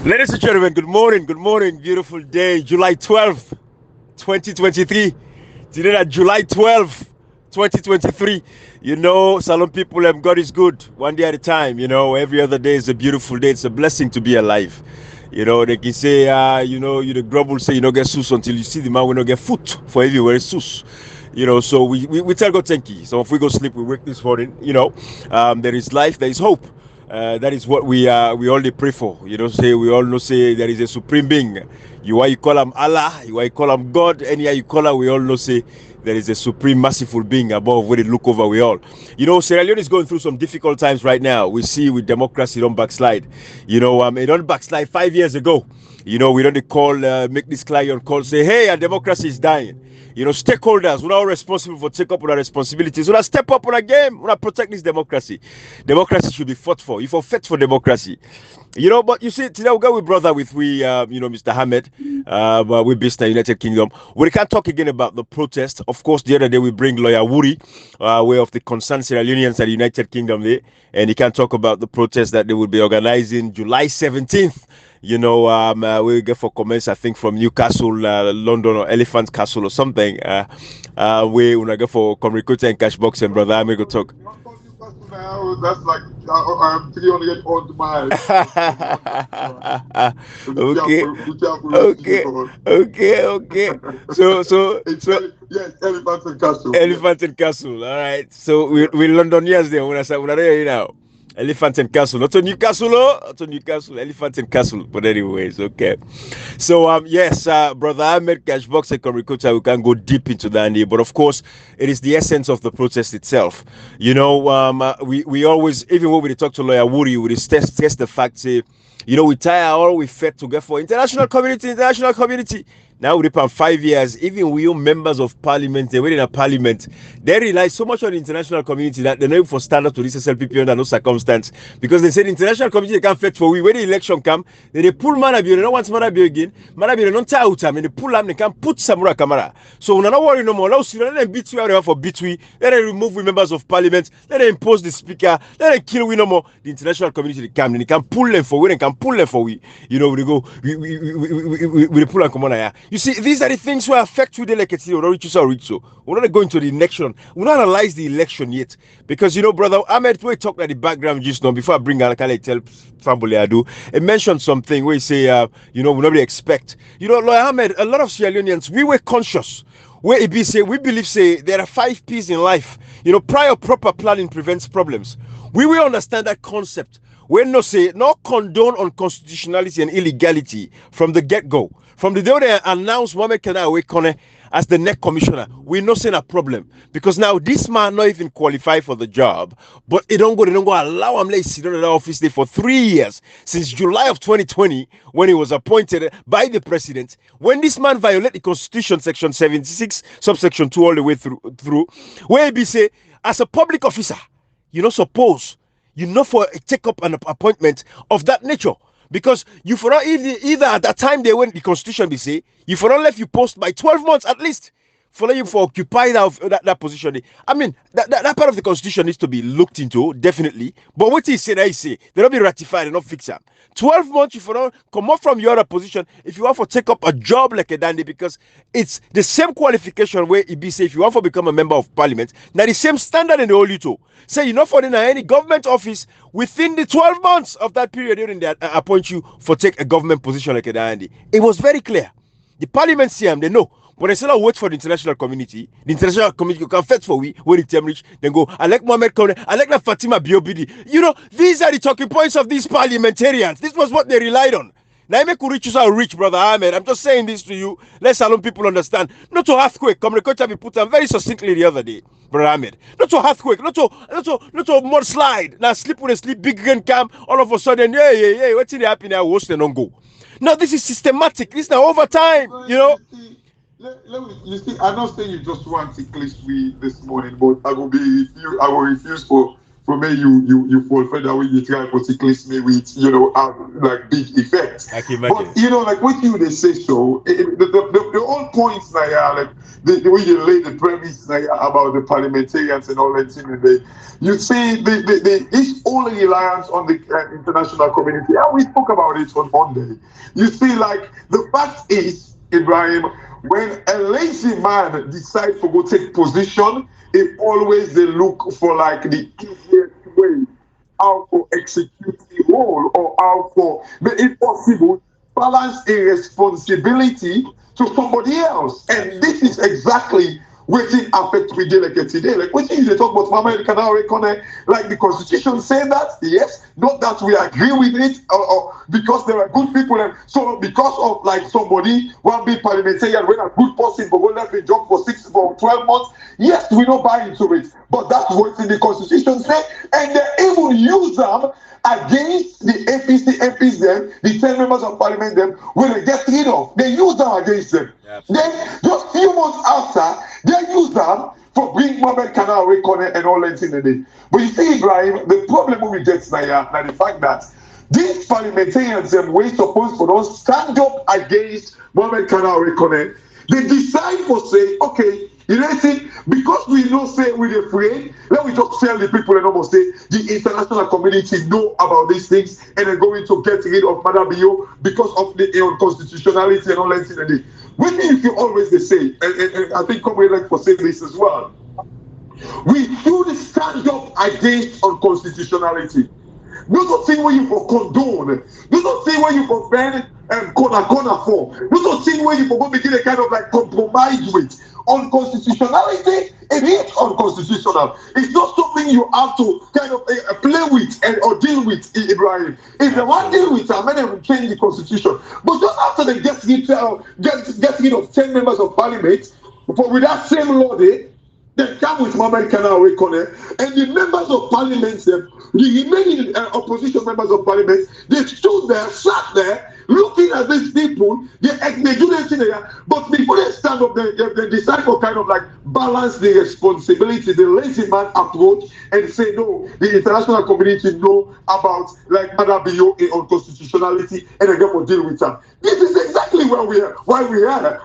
Ladies and gentlemen, good morning, beautiful day, July 12th, 2023. Today, that July 12th, 2023. Salon people, God is good, one day at a time. Every other day is a beautiful day. It's a blessing to be alive. They can say, you the grub will say, you don't get sus until you see the man will not get foot for everywhere is sus. So we tell God thank you. So if we go sleep, we wake this morning, there is life, there is hope. That is what we only pray for. Say we all know say there is a supreme being. You call him Allah, you call him God, anyhow you call him, we all know say there is a supreme merciful being above where they look over we all. Sierra Leone is going through some difficult times right now. We see with democracy don't backslide. It don't backslide 5 years ago. We don't call make this client call say, hey, our democracy is dying. Stakeholders, we're all responsible for take up with our responsibilities. We're step up on a game, we're protect this democracy. Democracy should be fought for. You for fight for democracy. But you see, today we got with brother with Mr. Hamed, but we're based in the United Kingdom. We can't talk again about the protest. Of course, the other day we bring lawyer Wuri, way of the concerned Sierra Leoneans at the United Kingdom there, and he can talk about the protest that they will be organizing July 17th. We get for comments, I think, from Newcastle, London, or Elephant Castle or something. We when I get for communicator and cash box and brother, I'm going to talk. Now that's like 300 odd miles. Okay, okay. So yes, Elephant and Castle. Elephant and Castle. All right. So we Londonians there. When I say we're there now. Elephant and Castle, not to Newcastle, Elephant and Castle. But anyways, okay. So yes, brother Ahmed Cashbox and Comricocha, we can go deep into that, but of course, it is the essence of the protest itself. We always, even when we talk to lawyer Wuri, we test the fact, say, we tire all we fed to get for international community. Now we depend 5 years, even we members of parliament, they were in a parliament, they rely so much on the international community that they know for stand up to this SLPP under no circumstance. Because they said the international community they can't fight for we. When the election come, they pull Manabi, they don't want Manabi again. Manabi they don't tie out, I mean they pull them, they can't put Samura Kamara. So we're not worry no more. Let them beat we out for beat we, let them remove we members of parliament, let them impose the speaker, let them kill we no more. The international community they come, they can pull them for we, they can pull them for we. We go, we pull them come on here. You see, these are the things who affect you, like it's or reach so. We're not going to the election. We're not analyze the election yet. Because, brother Ahmed, we talked at the background just now before I bring out, can I tell Family I do? It mentioned something where he say, we nobody expect. Lawyer Ahmed, a lot of Sierra Leoneans, we were conscious. Where it be say, we believe, say, there are 5 P's in life. Prior proper planning prevents problems. We will understand that concept. We no condone unconstitutionality and illegality from the get-go. From the day they announced Mohamed Kenawe Kone as the next commissioner, we know saying a problem. Because now this man not even qualified for the job, but they don't go allow him to sit in the office there for 3 years, since July of 2020, when he was appointed by the president. When this man violated the Constitution, Section 76, subsection 2, all the way through, where he be say, as a public officer, suppose, for take up an appointment of that nature. Because you for not either at that time they went the constitution be say you for not left you post by 12 months at least for you for occupy that position. I mean that part of the constitution needs to be looked into definitely. But what he said, I say they don't be ratified and not fix them. 12 months you for not come up from your other position if you want to take up a job like a dandy, because it's the same qualification where it be say if you want to become a member of parliament, now the same standard in the whole little. Say you're not for in any government office within the 12 months of that period during that appoint you for take a government position like a dandy. It was very clear. The parliament CM they know. But they still wait for the international community. The international community can fight for we when it's rich. Then go, I like Mohamed Kone, I like that Fatima Biobidi. These are the talking points of these parliamentarians. This was what they relied on. Now, I make you rich, brother Ahmed. I'm just saying this to you. Let's alone people understand. Not to earthquake. Communicator we put on very succinctly the other day, brother Ahmed. Not to earthquake. Not to mudslide. Now sleep with a sleep big gun cam. All of a sudden, yeah. What's in the happen now? Worse than on go. Now this is systematic. This is now over time. You see, I'm not saying you just want to click me this morning, but I will refuse for from where you fulfill that way you try particularly me with have like big effects. I can But imagine. like what you they say so the whole point now like the way you lay the premise now about the parliamentarians and all that thing and you see this only reliance on the international community and we spoke about it on Monday. You see like the fact is Ibrahim, when a lazy man decides to go take position, it always they look for like the easiest way how to execute the role or how to make it possible balance a responsibility to somebody else. And this is exactly what it affect we dey like today. Like what you talk about Mama Canal Reconnect, like the constitution say that, yes, not that we agree with it or because there are good people and so because of like somebody one big parliamentarian when a good person but will left the job for 12 months, yes, we don't buy into it. But that's what in the constitution say, and they even use them against the APC MPs them, the 10 members of parliament them, when they get rid of. They use them against them. Absolutely. Then just few months after, they use them for bring Mohammed Canal Reconnect and all that in the day. But you see, Ibrahim, the problem we get now the fact that these parliamentarians were supposed to don't stand up against Mohammed Canal Reconnect. They decide for say, okay, you know see, because we know say we're afraid, let me just tell the people and almost say the international community know about these things and they're going to get rid of Madabio because of the unconstitutionality and all that thing. One thing you can always say, and I think Comrade like for saying this as well, we should stand up against unconstitutionality. No thing where you for condone. No thing where you for bend and corner for. No thing where you for go begin a kind of like compromise with. Unconstitutionality, it is unconstitutional. It's not something you have to kind of play with and or deal with, Ibrahim. If they want to deal with it, many will change the constitution. But just after they get rid of 10 members of parliament, for with that same law they come with Mohammed Canal Reconnect, and the members of parliament, the remaining opposition members of parliament, they stood there, sat there, looking at these people, they do their thing there, but before they stand up, they decide to kind of like balance the responsibility, the lazy man approach, and say, no, the international community know about like Madabio on constitutionality, and they go to deal with that. This is exactly where we are, why we are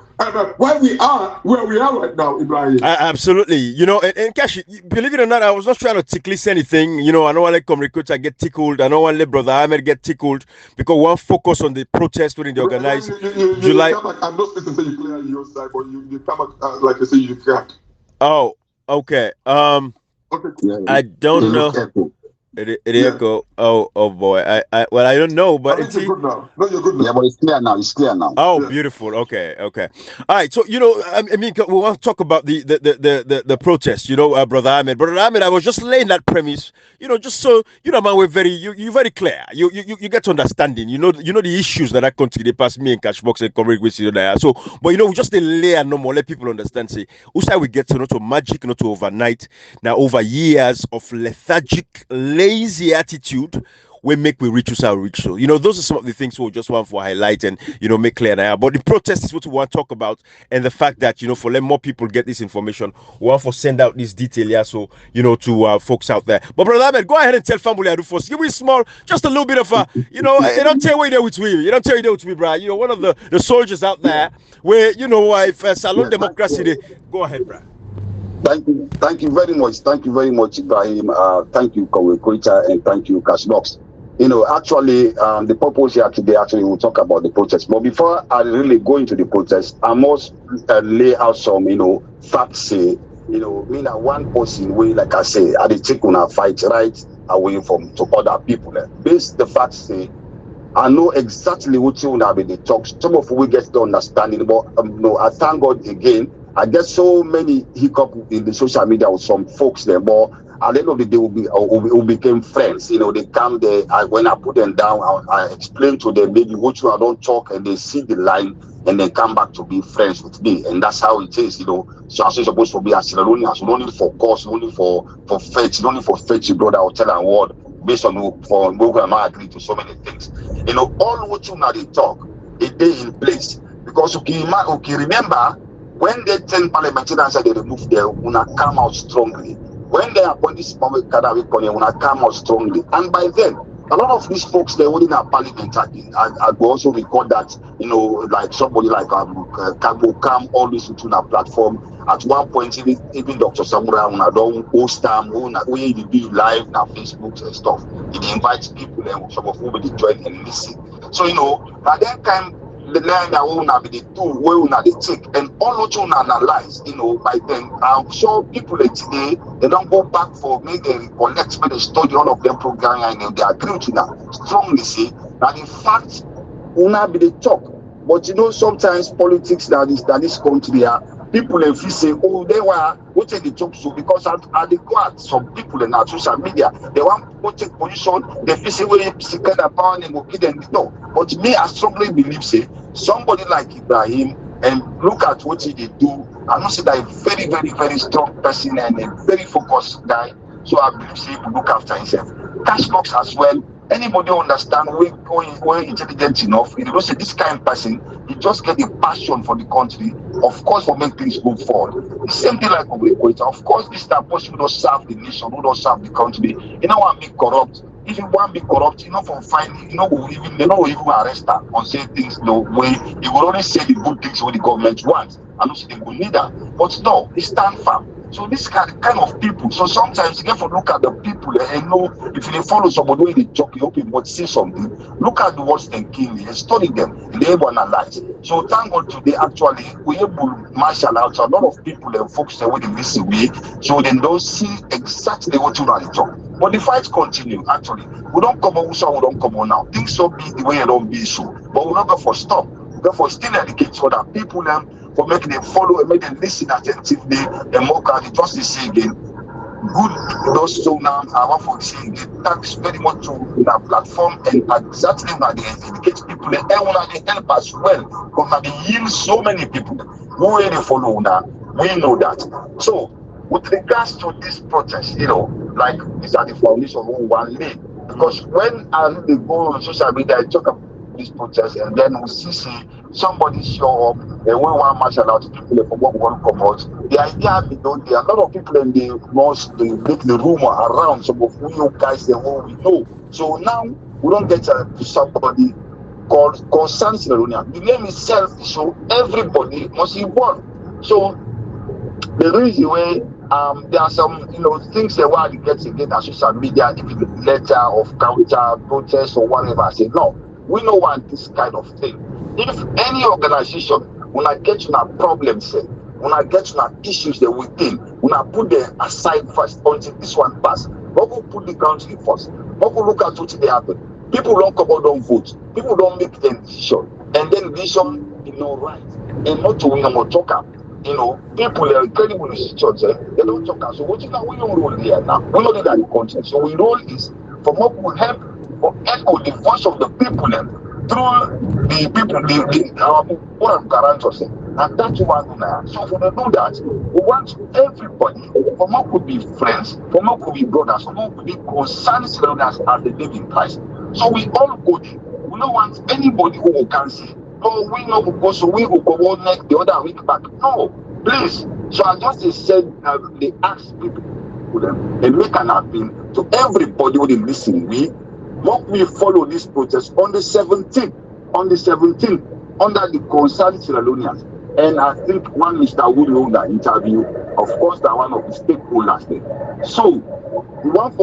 where we are right now, Ibrahim. Absolutely. And Cash, believe it or not, I was not trying to ticklish anything. I don't want to let Recruiter get tickled. I don't want to let Brother Ahmed get tickled because one focus on the protest within the organized July. You I'm not supposed to say you clear on your side, but you come back, like you say, you crack. Oh, okay. Okay. I don't know. It echo. Oh boy. I don't know, but I think you're good now. No, you're good now. Yeah, but it's clear now. It's clear now. Oh, Yeah. beautiful. Okay. All right. So I mean, we want to talk about the protest. Brother Ahmed. Brother Ahmed, I was just laying that premise. Just so man, we're you're very clear. You get understanding. You know the issues that are continue past me and Cashbox and Comrade with there. So, but we just a layer no more. Let people understand. Say, who we get to not to magic, not to overnight. Now over years of lethargic, lazy attitude. We reach our reach. So, those are some of the things we just want to highlight and, make clear now. But the protest is what we want to talk about. And the fact that, for let more people get this information, we want to send out this detail here. So, to folks out there. But Brother Ahmed, go ahead and tell family I do first. Give me small, just a little bit of a, you don't tell where you're there with me. You don't tell you there with me, bro. One of the soldiers out there where, if Salon Democracy, go ahead, bro. Thank you very much. Thank you very much, Ibrahim. Thank you, Koita, and thank you, Cashbox. Actually, the purpose here today, we'll talk about the protest. But before I really go into the protest, I must lay out some, facts. Say, me that one person way, like I say, I did take on a fight right away from to other people. Based the facts say, I know exactly what you have been talk. Some of we get the understanding, but I thank God again. I get so many hiccups in the social media with some folks there, but at the end of the day, we became friends. They come there. When I put them down, I explain to them maybe what you don't talk, and they see the line, and then come back to be friends with me. And that's how it is. So I'm supposed to be as only for cause, only for faith, only for faith, brother. I'll tell a word based on for I agree to so many things. All what you now they talk, it is in place because remember. When they 10 parliamentarians said they remove them, una come out strongly. when they appoint this moment, Canary Corner, when I come out strongly, and by then, a lot of these folks they within our parliament I will also record that, you know, like somebody like Kagbo come always into our platform. At one point, even Dr. Samura when I don't host them, we be live now Facebook and stuff. He invites people and some of whom they join and listen. So you know, by that time the line that we will be the tool where we they take and all what you analyze, you know, by then I'm sure people today they don't go back for maybe they collect when they study all of them program and they agree with you now strongly say that in fact will not be the talk. But you know, sometimes politics that is country people if you say, oh, they were what they talk so because at the court, some people in our social media they want to take position, they feel say well, second power and will kill them. No, but me I strongly believe say somebody like Ibrahim and look at what he did do. I know say that a very, very, very strong person and a very focused guy. So I believe say he will look after himself. Cash box as well. Anybody understand when intelligent enough, you know, say this kind of person, he just get the passion for the country, of course, for make things move forward. The same thing like Obrikoita. Of course, this type of person who don't serve the nation, who don't serve the country, you know, want to be corrupt. If you want to be corrupt, you know, from finding, you know, they don't even arrest her or say things the way you will only say the good things what the government wants. I don't say they will need that. But no, they stand firm. So this kind of people. So sometimes you have to look at the people and know if you follow somebody when they talk, you hope you might see something. Look at the words they kill and study them and they able to analyze. So thank God today actually we able to marshal out a lot of people and folks that they miss away so they don't see exactly what you want to talk. But the fight continue actually. We don't come on, we don't come on now. Things so be the way it don't be so. But we not go for stop. We go for still educate so that people for making them follow and make them listen attentively and more can just say again. Good those so now I want for saying thanks very much to our platform and exactly how they educate people and when they help as well because they yield so many people who really follow now. We know that. So with regards to this protest, you know, like these are the foundation of one lane. Because when I really go on social media, I talk about this protest, and then we see somebody show up, and we want martial out people from what we want to come out. The idea be done there. A lot of people in the most they make the rumor around some of you guys the whole we know. So now we don't get to somebody called Concerned Sierra. The name itself so everybody must involve. So the reason why there are some things that why get against on social media, if it's a letter of counter protest or whatever. I say no, we don't want this kind of thing. If any organization when I get to a problem, say when I get to issues that we think, when I put them aside first until this one pass, what will put the country first? What will look at what they happen? People don't come out, don't vote. People don't make the decision, and then decision right, and not to win or talk up. People are incredible decisions. They don't talk up. So what you know, we don't roll here now. We don't do that in content. So we roll is for what will help or echo the voice of the people through the people, our people guarantors. And that's what we do. So for to do that, we want everybody, for what could be friends, for what could be brothers, for what could be concerned citizens as the living Christ. So we all go there. We don't want anybody who can see. Oh, we know because we will go on next the other week back. No, please. So I just said they ask people they make an appeal to everybody who they listen. We follow this protest on the 17th. On the 17th, under the concerned Sierra Leoneans. And I think one Mr. Woodrow that interview, of course, that one of the stakeholders there. So I want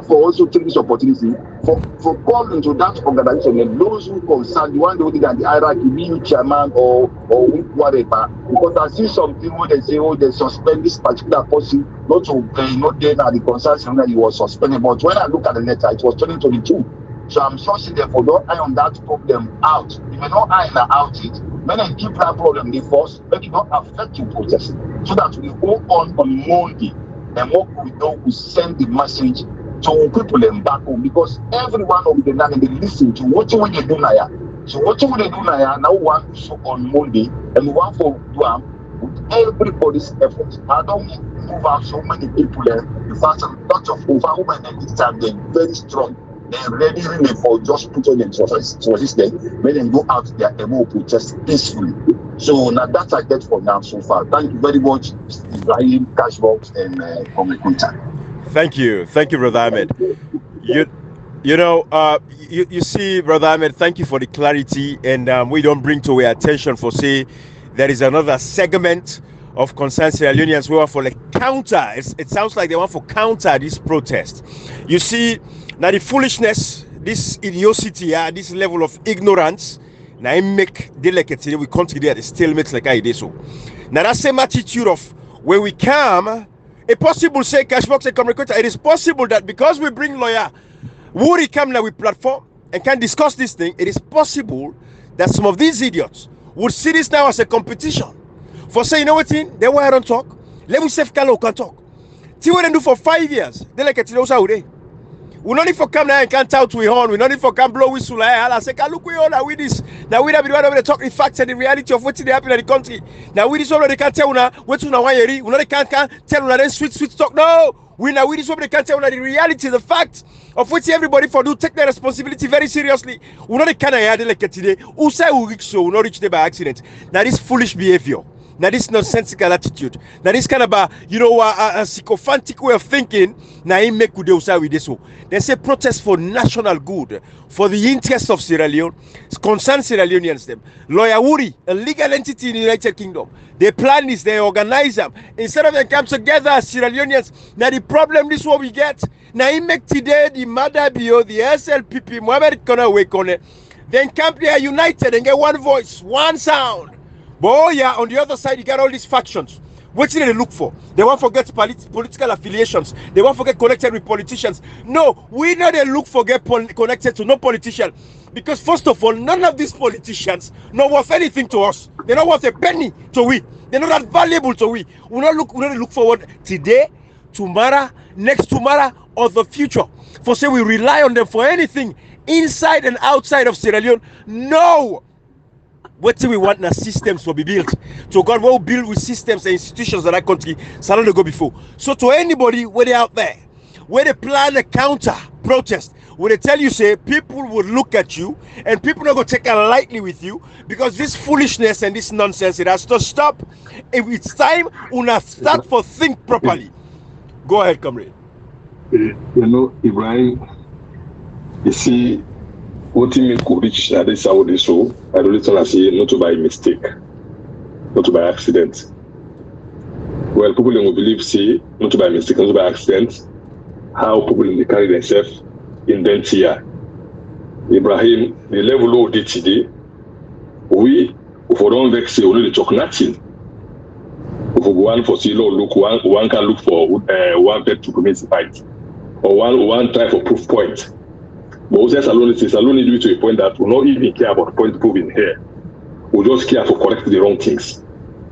for also take this opportunity for call into that organization and those who concerned the one they did at the hierarchy, be chairman or whatever. Because I see something where they say, oh, they suspend this particular person, not to not there now the concern that he was suspended. But when I look at the letter, it was 2022. So I'm sure therefore don't iron that problem out. If you don't iron out it, when I keep that problem the first, make it not affect your protest. So that we go on Monday. And what we do, we send the message to people and back home because everyone of the land they listen to what you do now. So what you do now we want to show on Monday and we want for do with everybody's efforts. I don't move out so many people there. In fact, a lot of over women at this time they're very strong. They're ready really for just put on them so this day when they go out there and will protest peacefully. So now that's I get for now so far. Thank you very much, Ibrahim, Cashbox, and Communicator. Thank you, Brother Ahmed. You see, Brother Ahmed, thank you for the clarity, and we don't bring to our attention for say there is another segment of concerned Sierra Leoneans who are for the counter. It sounds like they want for counter this protest. You see, now the foolishness, this idiocy, this level of ignorance, now it make delicate. We continue at the stalemate like I did so. Now that same attitude of where we come, a possible say Cashbox and Communicator, it is possible that because we bring lawyer, Woody come now with platform and can discuss this thing, it is possible that some of these idiots would see this now as a competition. For say, you know what, they why I don't talk. Let me say Kalo can talk. See what they do for 5 years. They like it also they. We don't need for come now and can't out we horn. We don't need for come blow whistle. I say, look we all now with this. Now we have been one of the talk the facts and the reality of what's happening in the country. Now we this already can't tell now what's una one year. We not can't tell una then sweet talk. No, we now we this already can't tell una the reality, the fact of which everybody for do take their responsibility very seriously. We not can I like it today. Who say we reach so we not reach there by accident. Now this foolish behavior. Now this nonsensical attitude. Now this kind of a sycophantic way of thinking. Now he make good use with this. They say protest for national good, for the interests of Sierra Leone, concern Sierra Leoneans them. Lawyer Wuri, a legal entity in the United Kingdom. They plan this, they organize them. Instead of them come together as Sierra Leoneans. Now the problem is what we get. Now he make today the Madabio, the SLPP, Mohamed Konawekone. Then come there united and get one voice, one sound. But yeah, on the other side, you got all these factions. What do they look for? They want to forget political affiliations. They want to get connected with politicians. No, we know they look for get connected to no politician. Because first of all, none of these politicians not worth anything to us. They're not worth a penny to we. They're not that valuable to we. We don't look forward today, tomorrow, next tomorrow, or the future. For say we rely on them for anything inside and outside of Sierra Leone. No. What do we want now? Systems will be built. So God will build with systems and institutions that that country started to go before. So to anybody where they out there, where they plan a counter protest, where they tell you say people will look at you and people not gonna take it lightly with you because this foolishness and this nonsense it has to stop. If it's time, una start for think properly. Go ahead, comrade. You know, Ibrahim, you see. What you mean could reach at this hour so I don't listen and say not to by mistake, not to by accident. Well, people will believe say not to by mistake, not to by accident. How people in the carry themselves in them here. Ibrahim, the level of today, we for don't vex say only talk nothing. If one for see law look one can look for one pet to commit fight or one try for proof point. But we say Salon need to be to a point that we not even care about point proving here. We just care for correcting the wrong things.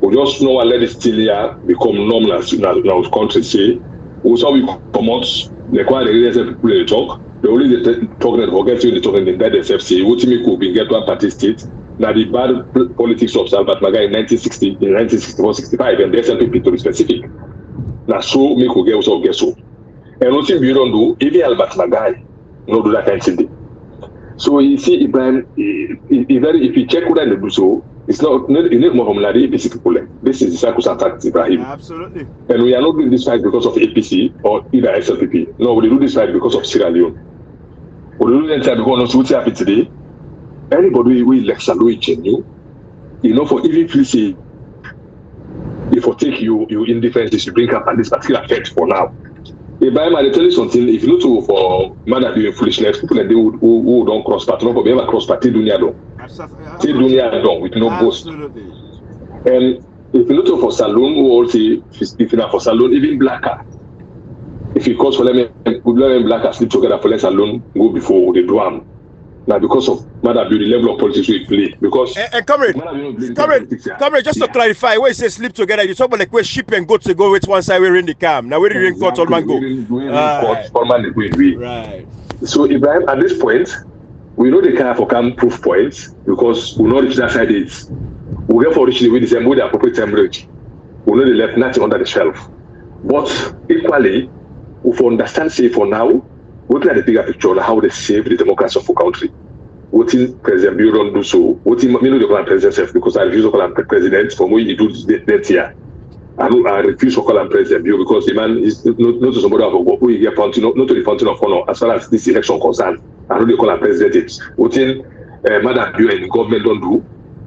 We just know and let it still here become normal as in our country say. We saw we come out, the quite the people they talk. They only talk that forget you the talking in that themselves say what me could be get one party state. Now the bad politics of Albert Maga in 1964, 65 and the SLPP to be specific. Now so me could get also get so. And nothing we don't do, even Albert Maga. No do that kind of thing. So you see, Ibrahim, if you check what they do so, it's not more from APC people. This is the circumstance, Ibrahim. Absolutely. And we are not doing this fight because of APC or either SLPP. No, we do this fight because of Sierra Leone. We do this fight because of what's happening today. Anybody will elect Salou genuine, you know, for even if you say, if I take you indifferences, you bring up at this particular fact for now. Ibrahim, I tell you something. If you look to for man that doing foolishness, people like they who don't cross path, no problem. Cross path, dunia don't. Take dunia don't with no boast. And if you look to for Salon, who also if you not for Salon, even blacker. If you cause for them blacker sleep together for let Salon go before the drum. Now because of Mother the level of politics we play. Because comrade, just to clarify, where it says sleep together, you talk about like where sheep and goats go with one side, we're in the camp. Now we're in court, all man go. Right. So Ibrahim, at this point, we know the kind for camp proof points because we know the that side is. We get for reaching the way the same way the appropriate template. We know they left nothing under the shelf. But equally, we understand say for now, we play the bigger picture of how they save the democracy of our country. what in President Bill don't do so, what in me no dey call am president because I refuse to call him president for when he do that year. I refuse to call him President Bill because the man is not to somebody who you get fountain, not to the fountain of honor as far as this election concerned. I don't call him president. What in Madam Bill and the government don't do,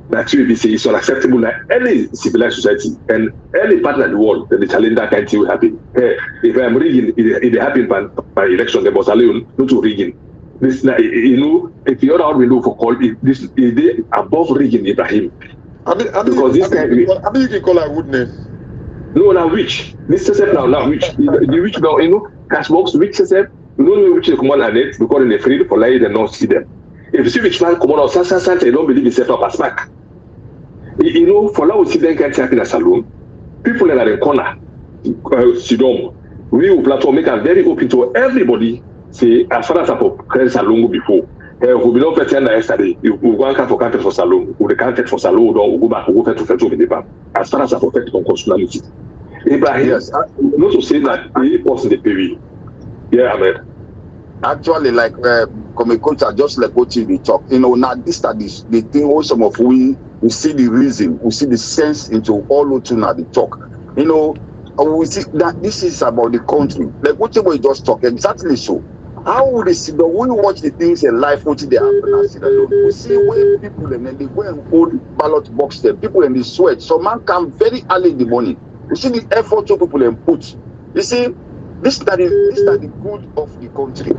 that you say it's unacceptable that any civilized society and any partner in the world that the challenge that kind of thing will happen. If I'm rigging, it happen by election, they must allow not to rigging. This, you know, if the other window for call, this is above rigging Ibrahim. Because this you can call her woodness. No, now which? This is now which? The which now, you know, cash box, which is you don't know which they come on at it because they're afraid for light and not see them. If you see which man come on, you don't believe himself up as back. You know, for now we see them can't happen in a saloon. People in the corner, sit down. We will platform make it very open to everybody. Say, as far as I create salon before, we not pretend that yesterday. We go and for campus for salon, we can't for salon, or we go back, we go to fetch over the bar. As far as I protect constitutionality. Ibrahim, yes, not to say that any person the PV. Yeah, Ahmed. Actually, like Komekocha, just like what you talk, you know, now this studies, the thing also some of we see the reason, we see the sense into all what you now the talk. You know, we see that this is about the country. Like what you just talk, exactly so. How would they see the when we watch the things in life, what they happen, we see when people and then they go and hold ballot box there, people in the sweat. So man come very early in the morning. You see the effort to people and put. You see, this is the good of the country.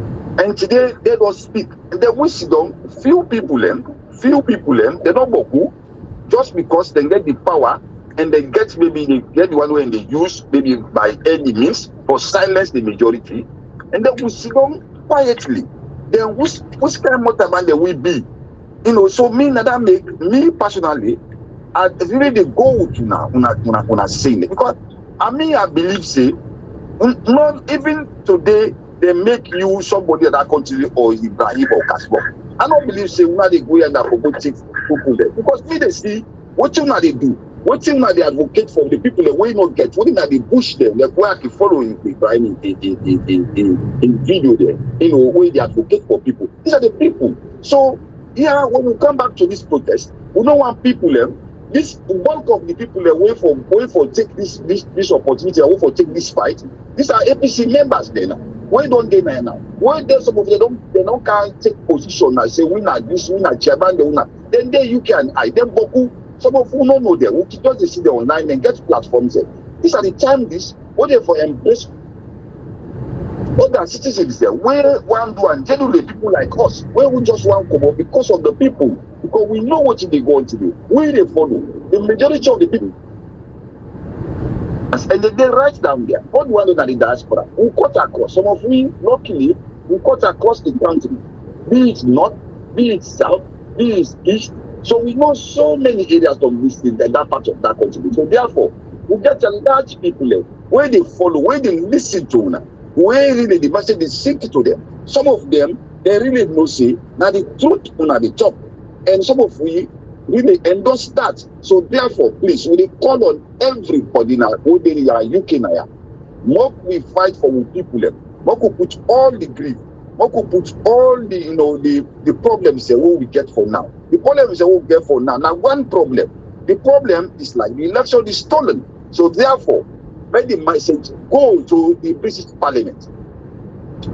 And today they don't speak. And then we see them, few people, they don't go just because they get the power and they get the one way they use maybe by any means for silence the majority. And then we see them quietly. Then which kind of motorman they will be? You know, so that make me personally, I really the goal to now when I say it. Because I believe say not even today they make you somebody that country or Ibrahim or Kasbo. I don't believe say now they go and promote people there. Because me they see what you now they do, what you now they advocate for the people that will not get, what you now they push them, like where I can follow Ibrahim in video there, you know, where they advocate for people. These are the people. So yeah, when we come back to this protest, we don't want people them. This bulk of the people that wait for take this opportunity, wait for take this fight. These are APC members there now. Why don't they now? Why there some of them they don't can't take position and say we not this, we not chairman, they not. Then there you can them Boku. Some of who don't know them, who just see them online and get platforms there. These are the time this what they for embrace other citizens there. Where one do and generally people like us, where we just want to come up because of the people. Because we know what they going to do. We they follow. The majority of the people. And they write down there. All the one that the diaspora. We cut across. Some of we, luckily, we cut across the country. Be it north, be it south, be it east. So we know so many areas of this thing, that part of that country. So therefore, we get a large people there. Where they follow, where they listen to now. Where really the message is sink to them. Some of them, they really know say, now the truth on the top. And some of we really endorse that. So therefore, please, we call on everybody now, whether you are UK now, more we fight for the people, more we put all the grief, more we put all the, you know, the problems that we get for now. The problems that we get for now. Now, one problem, the problem is like the election is stolen. So therefore, let the message go to the British Parliament.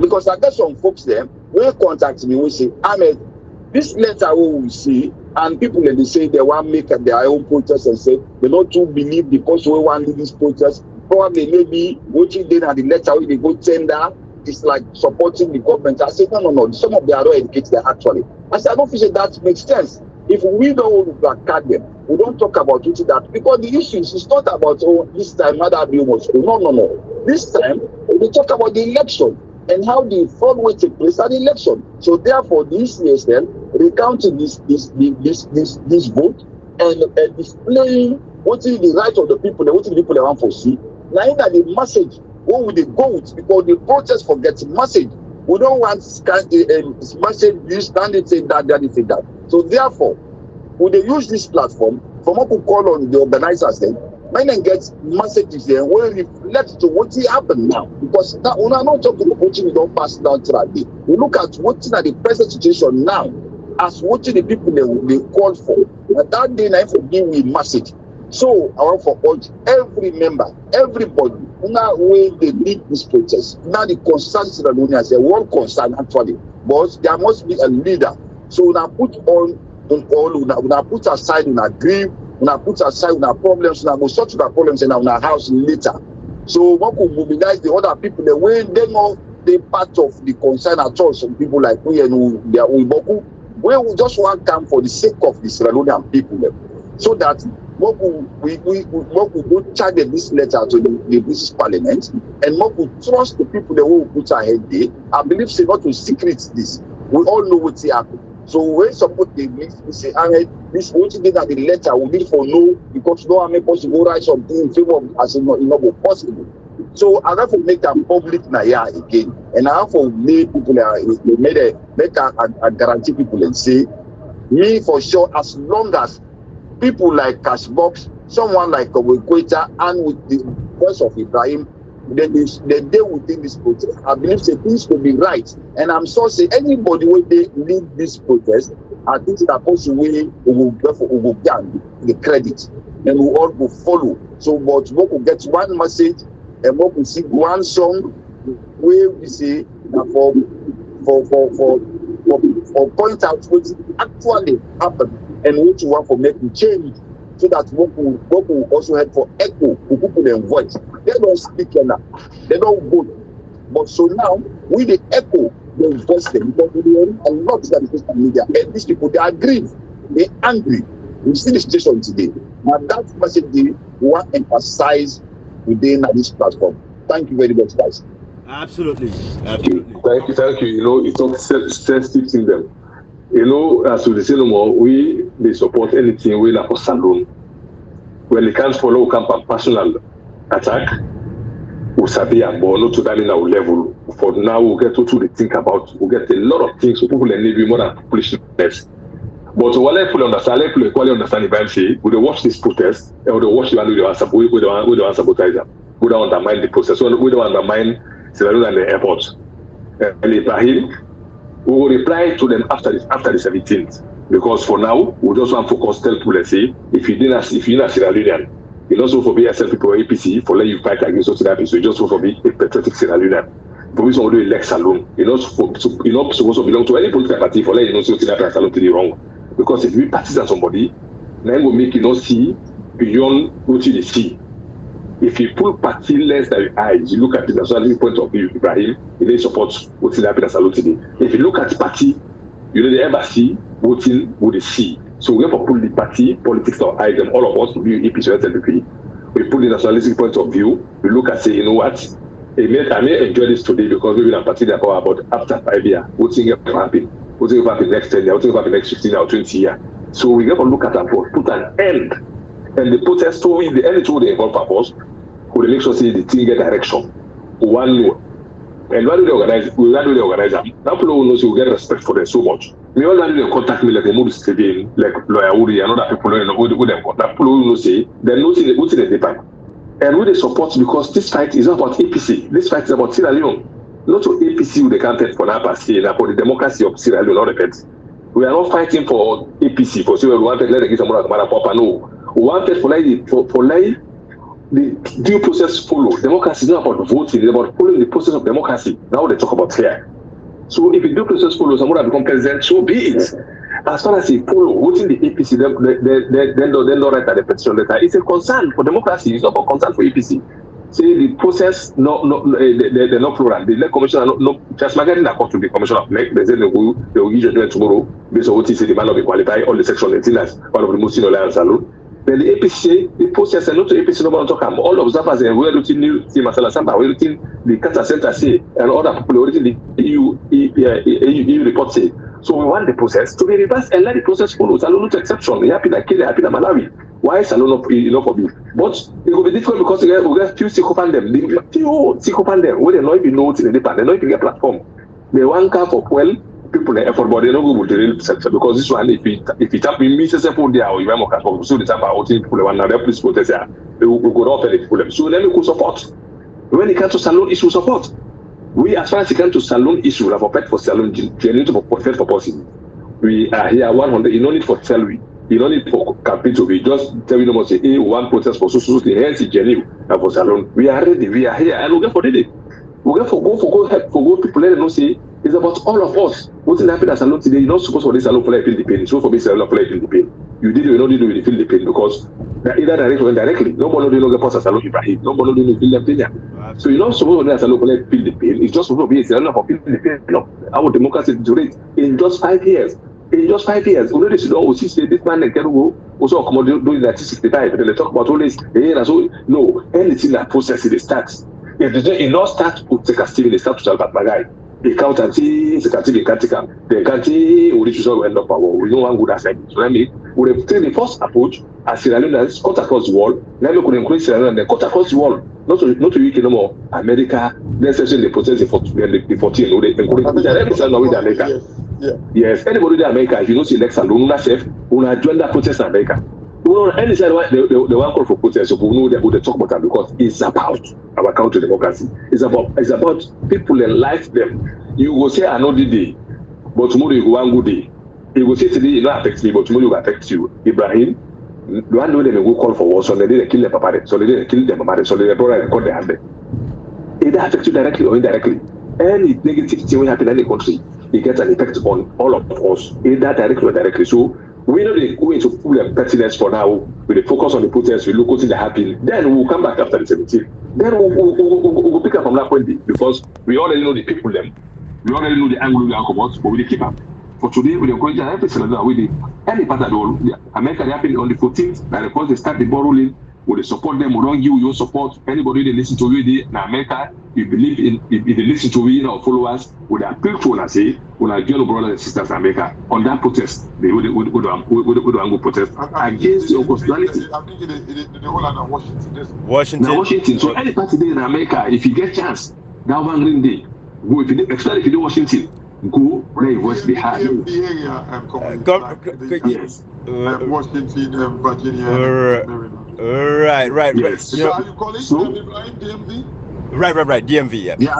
Because I got some folks there, will contact me, will say, Ahmed, this letter we see, and people they say they want to make their own protest and say they not to believe because we want to do this protest. Probably maybe watching then at the letter when they go tender is like supporting the government. I say no. Some of them are not educated actually. I said I don't feel that makes sense. If we don't placard them, we don't talk about it that because the issues is not about this time Mother Bill must go. No. This time we talk about the election. And how the fraud will take place at the election. So therefore, this CSL recounting this vote and displaying what is the right of the people, what is the people they want to see. Now in that the message, what will they go with? Because the protest forgets message. We don't want message this standing say that say that. So therefore, when they use this platform, for more to call on the organizers then, when they get messages there, will reflect to what happened now. Because now we are not talking about what we don't pass down to that day. We look at what is the present situation now. as watching the people they called for. And that day night for me we message. So I want for urge every member, everybody, now when they lead this protest, now the concern is a one concern actually, but there must be a leader. So now put on all, now put aside, now grieve, now put aside our problems, now go sort our problems in our house later. So what could mobilize the other people the way they know they part of the concern at all. Some people like we and they are Uiboku, we just want to come for the sake of the Sierra Leonean people, so that what we go charge this letter to the British Parliament, and what we trust the people that will put ahead there. I believe say not to secret this. We all know what's happening. So when somebody we say, this what you did at the letter, we need for no, because no one may possible write something in favor of as not possible. So I have to make a public naya again, and I have to make people make a guarantee people and say, me for sure, as long as people like Cashbox, someone like Kowekwecha, and with the voice of Ibrahim, then they within this protest. I believe say things will be right. And I'm so say anybody when they lead this protest, I think that person we will get the credit and we all will follow. So but we will get one message and we will sing one song where we say for point out what actually happened and what you want to make the change, so that what will also help for echo to people their voice. They don't speak enough, they don't vote. But so now we the echo their voice them, because we hear a lot that is social media. And these people they agree, they angry. We see the situation today. Now that message we want to emphasize within this platform. Thank you very much, guys. Absolutely. Thank you. You know, it's not sensitive in them. You know, as we say no more, they support anything we like for saloon. When they can't follow camp and personal attack, we sabi and not to that in our level. For now, we'll get to think about, we'll get a lot of things, so people need be more than foolishness. But what I fully understand, I fully understand if I say, we don't watch this protest, and we don't watch the one we don't sabotage them. We don't undermine the process, we don't undermine Sierra Leone and the airport. And Ibrahim, we will reply to them after the 17th, because for now we just want to focus. Tell people, let's say, if you're not Sierra Leonean, you also for be yourself people APC for let you fight against those that so you just for be a patriotic Sierra Leonean. For me, somebody elect Salon, you're not supposed to belong to any political party for let you know so that Salon to the wrong. Because if you partisan somebody, then will make you not see beyond what you see. If you pull party less than your eyes, you look at the national point of view, Ibrahim, you need support what's happening as a today. If you look at the party, you know, they ever see voting would they see. So we have to pull the party politics or eyes, them all of us to be APC. We pull the nationalistic point of view, we look at say, you know what, I may enjoy this today because maybe I'm party that power, but after 5 years, what's going to happen? What's going to happen next 10 years? What's going to happen next 15 or 20 years? So we have to look at that for put an end. And the protest told me the end to the involved purpose. We make sure say the thing get direction. One know. And when they organize them, now people will know so we get respect for them so much. We all they contact me like a mood stadium, like lawyer Woody and other people who them contact. People will know say they're not in the debate. And who they support because this fight is not about APC. This fight is about Sierra Leone. Not to APC who they campaign for NAPAC and for the democracy of Sierra Leone, not repent. We are not fighting for APC for so we wanted to let get someone like Papa. No. We wanted for the due process follow. Democracy is not about voting, it's about following the process of democracy. Now they talk about here. So if the due process follows, someone become president, so be it. As far as they follow, voting the APC, then don't write at the petition letter. It's a concern for democracy, it's not a concern for APC. Say the process, they're not plural. The elect commission are not just marketing according to the commission of elect. They say they will give judgment tomorrow based on what he said, the man will be qualified, all the section 18 as one of the most senior alliance alone. Then the APC, the process, and not the APC, no one talk about all observers, and we're looking new team Masala Samba, we're looking the Cancer Center say, and other people, we're looking the EU report say. So we want the process to be reversed and let the process follow. Salon not exception. Happy that Kenya, happy that Malawi. Why Salon not for me? But it will be difficult because we get few sycophant them. Few sycophant them where they not even know in the depart. They not even get platform. They want car for well. People in effort, but they don't go with the real sector because this one, if you tap in, Mrs. Apple there, or you want to so the tap out people want now, please protest there. We go off and people. So then we could support. When it comes to Salon issue support, we as far as it comes to Salon issue, we have prepared for Salon, genuine for prepared for policy. We are here 100. You don't need for tell we. You don't need for campaign to be just tell you no more say, hey, one protest for so thing. Hence, genuine and for salon. We are ready. We are here, and we'll get for it. We'll get for go help for go people. Let them know say it's about all of us. What's happening at salon today? You're not supposed for this salon for feel the pain. It's not for me salon for feel the pain. You did it. You don't need to feel the pain because either directly or indirectly. Nobody knows get past salon Ibrahim. Nobody knows feel the pain. So you're not supposed to salon for feel the pain. It's just supposed to be a salon for feeling the pain. No, our democracy durate in just 5 years. In just 5 years, already should also say this man can go also accommodate doing that 65. Then they talk about all this. So no, anything that process it starts. If they not start to take a still, they start to tell about my guy. They count and see, they can't they can't see, we should end up our we don't want good assignment. So I mean, we have taken the first approach as Sierra Leone has cut across the wall. Now we could increase Sierra Leone and cut across the wall. Not to UK no more. America, necessarily the process for the 14. America. Yeah. Yes, anybody in America, if you don't see next alone, una join that protest in America. We don't any side the one call for protest, so we know that we talk about that because it's about our counter democracy. It's about people and life them. You will say another day, but tomorrow you go one good day. You will say today it not affects me, but tomorrow it will affect you. Ibrahim, the one day they go call for war, so they didn't kill their papa, so they didn't kill their mama, so they brought and cut their hand. It affects you directly or indirectly. Any negative thing will happen in any country. It gets an effect on all of us, either directly or indirectly. So we're not going to pull a pettiness for now. We focus on the protests, we look what's happening. Then we'll come back after the 17th. Then we'll pick up from that point because we already know the people them. We already know the angle we are coming, but we keep up. For today, we are going to have any part at all. America they happen on the 14th. Like because they start the ball rolling. Will they support them? We don't give you your support. Anybody they listen to you in America, you believe in if they listen to you, our followers, would appeal to and say, when I join brothers and sisters in America on that protest, they would go protest against the constitutionality. I think the whole of Washington. Washington. So any party there in America, if you get chance, that one green day, go especially if you do Washington, go where it was behind. Yes. Washington, Virginia, Maryland. Right. Yes. So are you calling Ibrahim DMV? Right. DMV, yeah. Yeah,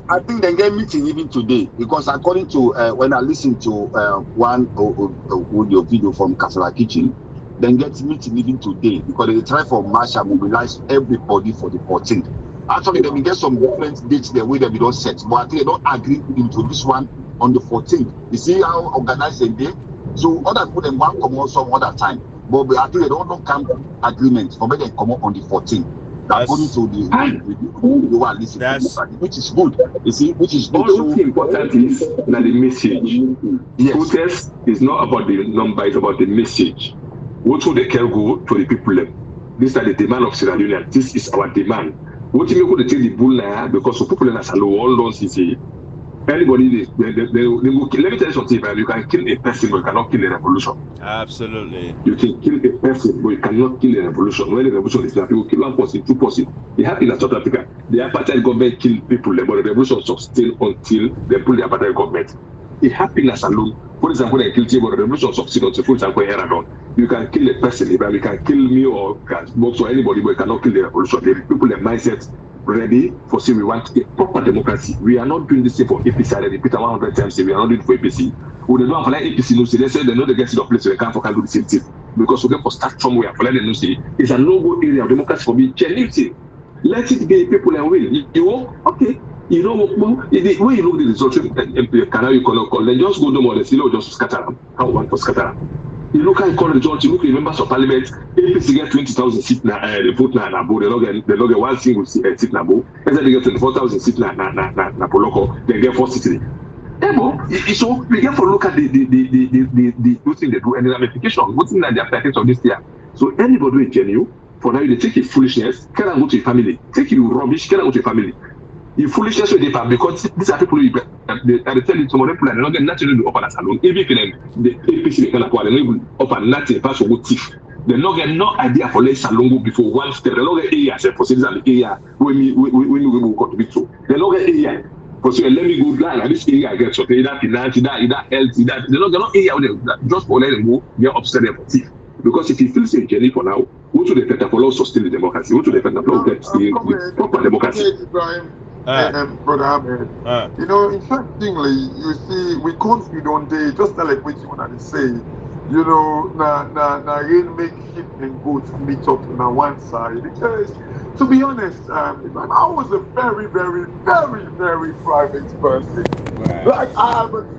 I think they get meeting even today because according to when I listened to one audio video from Kasala Kitchen, they get meeting even today because they try for March and mobilize everybody for the 14th. Actually, they will get some different dates there where they don't set, but I think they don't agree into this one on the 14th. You see how organized they day? So other people then want come on some other time. But I think they don't come agreement for me they come up on the 14th. According to the one listening, which is good. You see, which is good. All so important is that the message. Yes. Protest is not about the number, it's about the message. What should they can go to the people? This is the demand of Sierra Leone. This is our demand. What you make take the bull now because the people in Asalo all don't see. Anybody, they will kill. Let me tell you something, man. You can kill a person, but you cannot kill a revolution. Absolutely. You can kill a person, but you cannot kill a revolution. When a revolution is like, you kill one person, two person. It happened in South Africa. The apartheid government killed people, but the revolution sustained until they pulled the apartheid government. It happened as alone. For example, they killed you, but the revolution succeeded until, for example, Heradon. You can kill a person, but you can kill me or box or anybody, but you cannot kill the revolution. The people, their mindset ready for say we want a proper democracy. We are not doing this thing for APC. I repeat 100 times. We are not doing it for APC. We don't for like APC. No, say they say they know they get to the place where they can't do the same thing because we get for start somewhere. For let them know say it's a no-go area of democracy for me. Genuinely, let it be people and will. You okay? You know when you look at the results, can you call? Then just go do more. Let's just scatter them. How one for scatter them. You look at the results, you look at the members of parliament, APC get 20,000 seats now, the vote now, they don't get one single seat now, and then they get 24,000 seats now, Poloko, they get 4 seats. So we get to look at the thing they do and the ramification, what's in the effects of this year. So anybody will tell you, for now, they take your foolishness, can I go to your family? Take your rubbish, can I go to your family? The foolishness with the because these are people who they tell you some people are not getting naturally open as alone. Even if the APC they can acquire, they will open nothing pass for thief. They not get no idea for less salongo before one step. They not get area for citizens the area when we will contribute to. They not get area for say let me go down and this area I get so either finance, either health, either they not get no area just for let them go get upset there for thief. Because if you feel safe journey for now, what should they better for us sustain the democracy? What should they better for get the proper democracy? Brother Ahmed. You know, interestingly, you see, we constantly don't day, just like what you want to say, you know, rain make sheep and goats meet up on one side. Because, to be honest, I was a very, very, very, very private person. Like,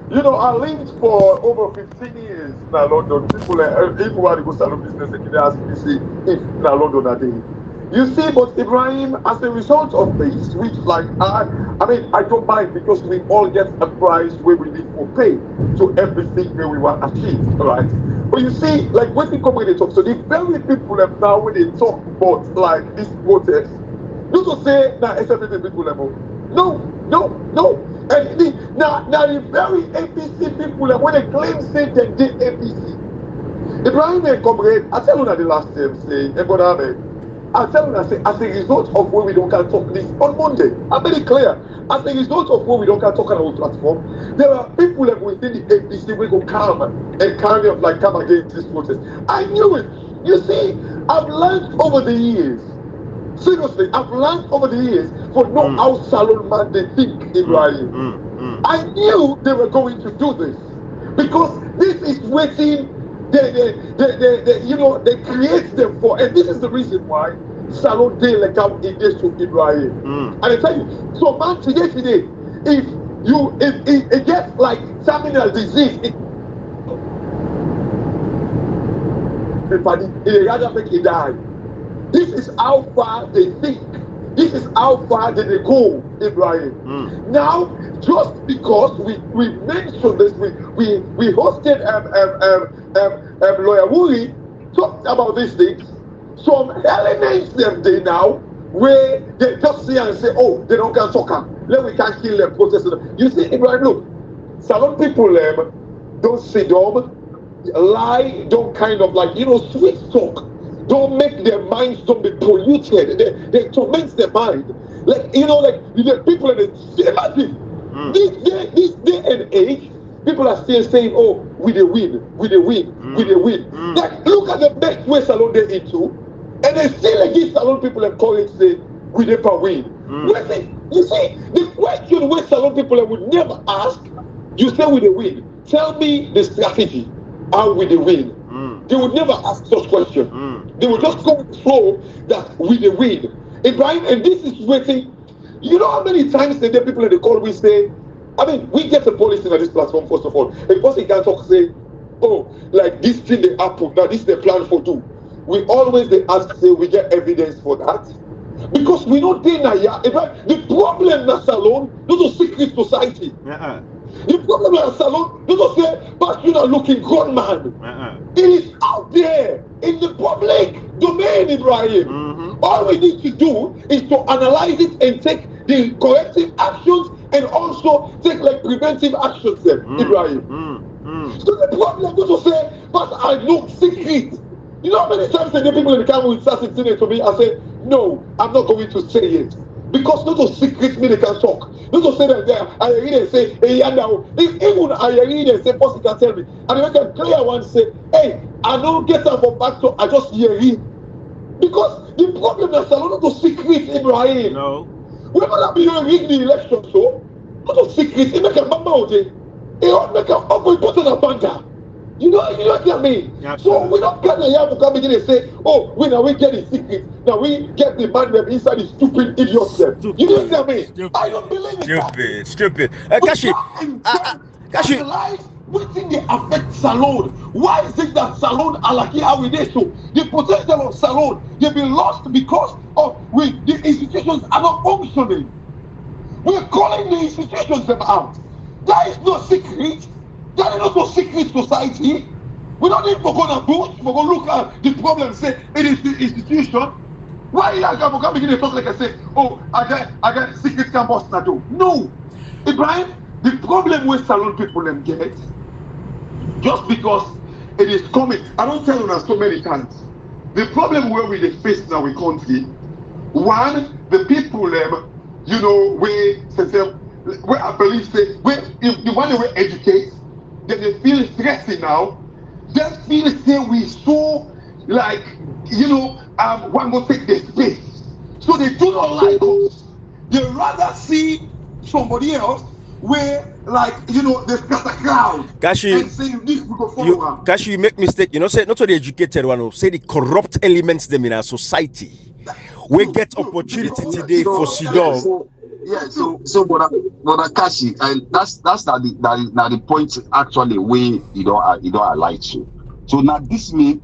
you know, I lived for over 15 years in London. People want to go salon business and they ask me, say, if in London are they. You see, but Ibrahim, as a result of this, which like I don't mind because we all get a price where we need to pay to everything that we want to achieve, right? But you see, like when we come with the talk, so the very people have now when they talk about like this protest, you to say now SFP people level. No, no, no. And now the very APC people when they claim say they did APC. Ibrahim and comrade, I tell you that the last time say, I tell you, I say, as a result of where we don't can talk this on Monday, I'm very clear. As a result of where we don't can talk on our platform, there are people that within the APC will go come and kind of like come against this protest. I knew it. You see, I've learned over the years. Seriously, I've learned over the years for no how salon man they think, Ibrahim. I knew they were going to do this because this is waiting. You know, they create them for, and this is the reason why Salon Day like come in this to Ibrahim. And I tell you, so man, today, if it gets like terminal disease, it rather make it die. This is how far they think. This is how far they go, Ibrahim. Now, just because we mentioned this, we hosted Lawyer Woolley talked about these things. Some elements them they now where they just see and say, oh, they don't can soccer. Then we can't kill them, protest them. You see, Ibrahim, look, Salon people don't sit down, lie, don't kind of like, you know, sweet talk. Don't make their minds don't be polluted. They torment their mind. Like, you know, like the people imagine this day and age, people are still saying, oh, we the win. Like, look at the best way Salon they into, and they still against Salon people and call it say, we never win. You see, the question where Salon people would never ask, you say we the win. Tell me the strategy, how we the win. They would never ask such question. They would just go with the flow that we the win. Ibrahim, and this is waiting. You know how many times the people in the call we say, I mean, we get the policy on this platform, first of all. A person can talk, say, oh, like this thing they happen, now this is the plan for do. We always they ask, say, we get evidence for that. Because we don't think that, the problem that's alone, not a secret society. The problem with Salon, don't say, but you're not looking grown man. It is out there in the public domain, Ibrahim. All we need to do is to analyze it and take the corrective actions and also take like preventive actions there, Ibrahim. So the problem is to say, but I look secret. You know how many times the people in the camera will start sitting to me and say, no, I'm not going to say it. Because not to secret me they can talk. Not to say that I read and say, hey, now, even I read and say, person can tell me. And if I can clear one say, hey, I don't get up for back to, I just hear it. Because the problem is not to secret Ibrahim. No. We're not be rig the election, so not to secret. It make a mama out there. It make a ugly button a banter. You know what I mean? Yeah, so we don't get the young to come begin and say, oh, we get the secret. Now we get the man them inside the stupid idiots there. You know what I mean? Stupid. I don't believe it. Stupid. Kashi. What thing they affect Salon? Why is it that Salon are like how we did so? The potential of Salon, they've been lost because of the institutions are not functioning. We're calling the institutions them out. That is no secret. That is not a secret society. We don't need to go to bush. We're going to look at the problem and say it is the institution. Why you can't begin to talk like I say, oh, I got secret campus now do. No. Ibrahim, the problem with Salon people them get, just because it is coming, I don't tell you that so many times. The problem where we face now in country, one, the people you know, where I believe say, where if the one they will educate, then they feel stressing now. They feel say we so like, you know, one will take their space. So they do not like us. They rather see somebody else where, like, they scatter crowd Kashi, and say this we go follow them. Kashi, you make mistake. Say not only educated one, say the corrupt elements them in our society. We get opportunity today for Sidon. But Akashi, and that's not the point actually where you don't highlight to. So now this make